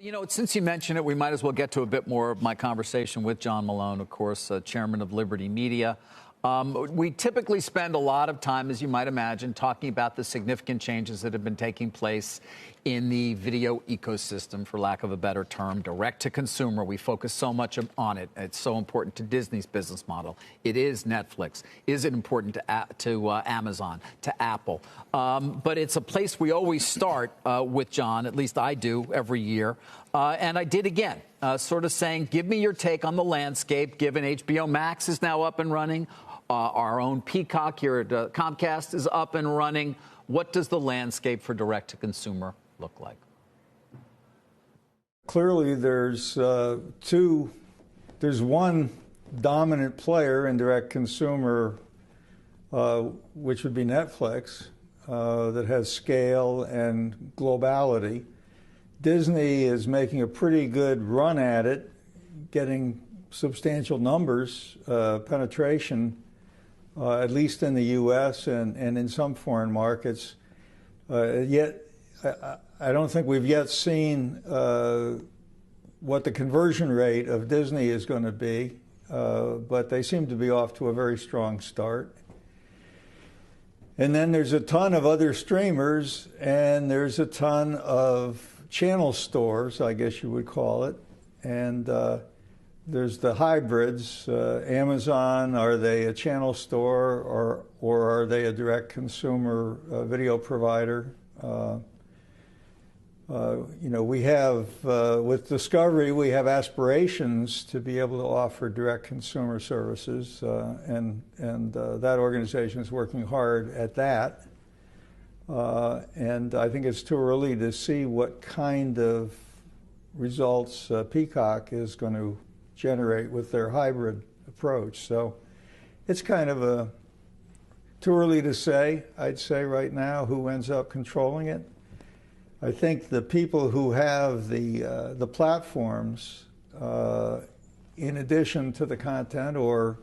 You know, since you mentioned it, we might as well get to a bit more of my conversation with John Malone, of course, chairman of Liberty Media. We typically spend a lot of time, as you might imagine, talking about the significant changes that have been taking place in the video ecosystem, for lack of a better term, direct to consumer. We focus so much on it. It's so important to Disney's business model. It is Netflix. Is it important to Amazon, to Apple? But it's a place we always start with John, at least I do every year. And I did again, sort of saying, give me your take on the landscape, given HBO Max is now up and running. Our own Peacock here at Comcast is up and running. What does the landscape for direct-to-consumer look like? Clearly, there's one dominant player in direct-consumer, which would be Netflix, that has scale and globality. Disney is making a pretty good run at it, getting substantial numbers, penetration, at least in the U.S. and in some foreign markets. Yet, I don't think we've yet seen what the conversion rate of Disney is going to be, but they seem to be off to a very strong start. And then there's a ton of other streamers, and there's a ton of channel stores, I guess you would call it, and there's the hybrids. Amazon, are they a channel store or are they a direct consumer video provider? You know, we have, with Discovery, we have aspirations to be able to offer direct consumer services, and that organization is working hard at that. And I think it's too early to see what kind of results Peacock is going to generate with their hybrid approach. So it's kind of too early to say, I'd say right now, who ends up controlling it. I think the people who have the platforms, in addition to the content or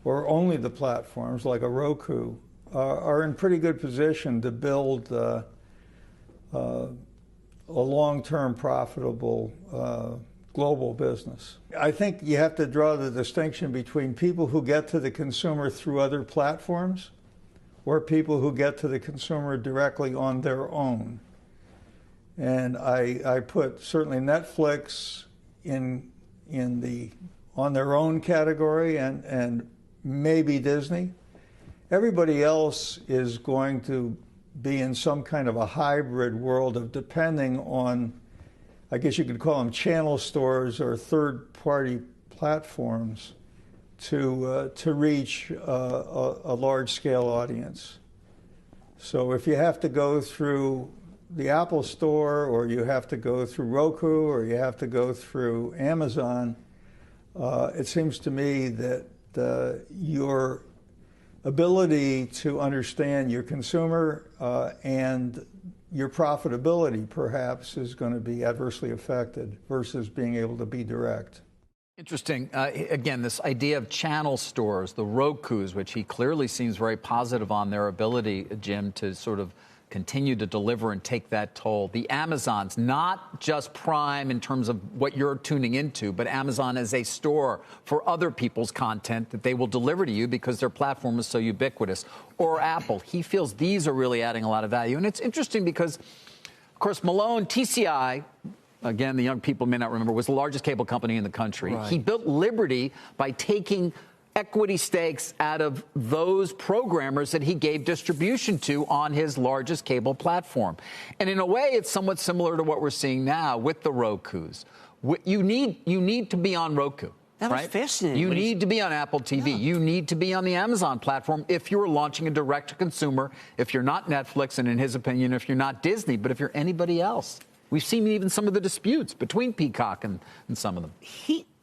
only the platforms like a Roku, are in pretty good position to build a long-term profitable global business. I think you have to draw the distinction between people who get to the consumer through other platforms or people who get to the consumer directly on their own. And I put certainly Netflix on their own category and maybe Disney. Everybody else is going to be in some kind of a hybrid world of depending on, I guess you could call them channel stores or third-party platforms to reach a large-scale audience. So if you have to go through the Apple Store, or you have to go through Roku, or you have to go through Amazon, it seems to me that your ability to understand your consumer and your profitability, perhaps, is going to be adversely affected versus being able to be direct. Interesting. Again, this idea of channel stores, the Rokus, which he clearly seems very positive on their ability, Jim, to sort of continue to deliver and take that toll. The Amazons, not just Prime in terms of what you're tuning into, but Amazon as a store for other people's content that they will deliver to you because their platform is so ubiquitous. Or Apple. He feels these are really adding a lot of value. And it's interesting because, of course, Malone, TCI, again, the young people may not remember, was the largest cable company in the country. Right. He built Liberty by taking equity stakes out of those programmers that he gave distribution to on his largest cable platform. And in a way, it's somewhat similar to what we're seeing now with the Rokus. You need to be on Roku. That was fascinating. You need to be on Apple TV. Yeah. You need to be on the Amazon platform if you're launching a direct-to-consumer, if you're not Netflix, and in his opinion, if you're not Disney, but if you're anybody else. We've seen even some of the disputes between Peacock and some of them.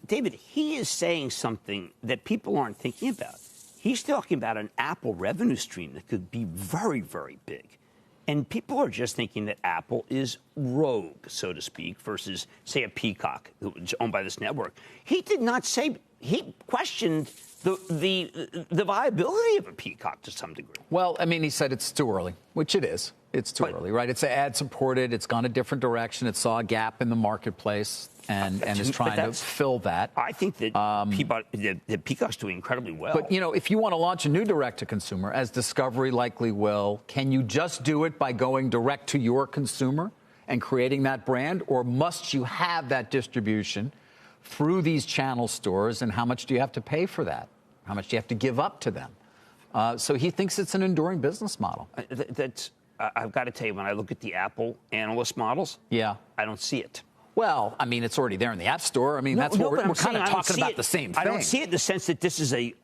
David, he is saying something that people aren't thinking about. He's talking about an Apple revenue stream that could be very, very big. And people are just thinking that Apple is rogue, so to speak, versus, say, a Peacock, which is owned by this network. He did not say he questioned the viability of a Peacock to some degree. Well, I mean, he said it's too early, which it is. It's too early, right? It's ad-supported. It's gone a different direction. It saw a gap in the marketplace and is trying to fill that. I think that Peacock's doing incredibly well. But, you know, if you want to launch a new direct-to-consumer, as Discovery likely will, can you just do it by going direct to your consumer and creating that brand? Or must you have that distribution through these channel stores? And how much do you have to pay for that? How much do you have to give up to them? So he thinks it's an enduring business model. I've got to tell you, when I look at the Apple analyst models, I don't see it. Well, I mean, it's already there in the App Store. I mean, that's what we're kind of talking about the same thing. I don't see it in the sense that this is a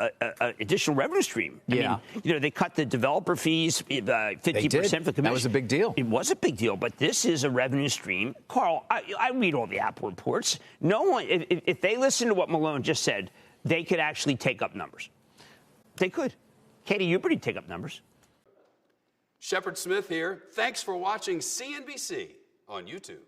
additional revenue stream. I mean, you know, they cut the developer fees 50% for the commission. That was a big deal. It was a big deal, but this is a revenue stream. Carl, I read all the Apple reports. No one, if they listen to what Malone just said, they could actually take up numbers. They could. Katie Huberty take up numbers. Shepard Smith here. Thanks for watching CNBC on YouTube.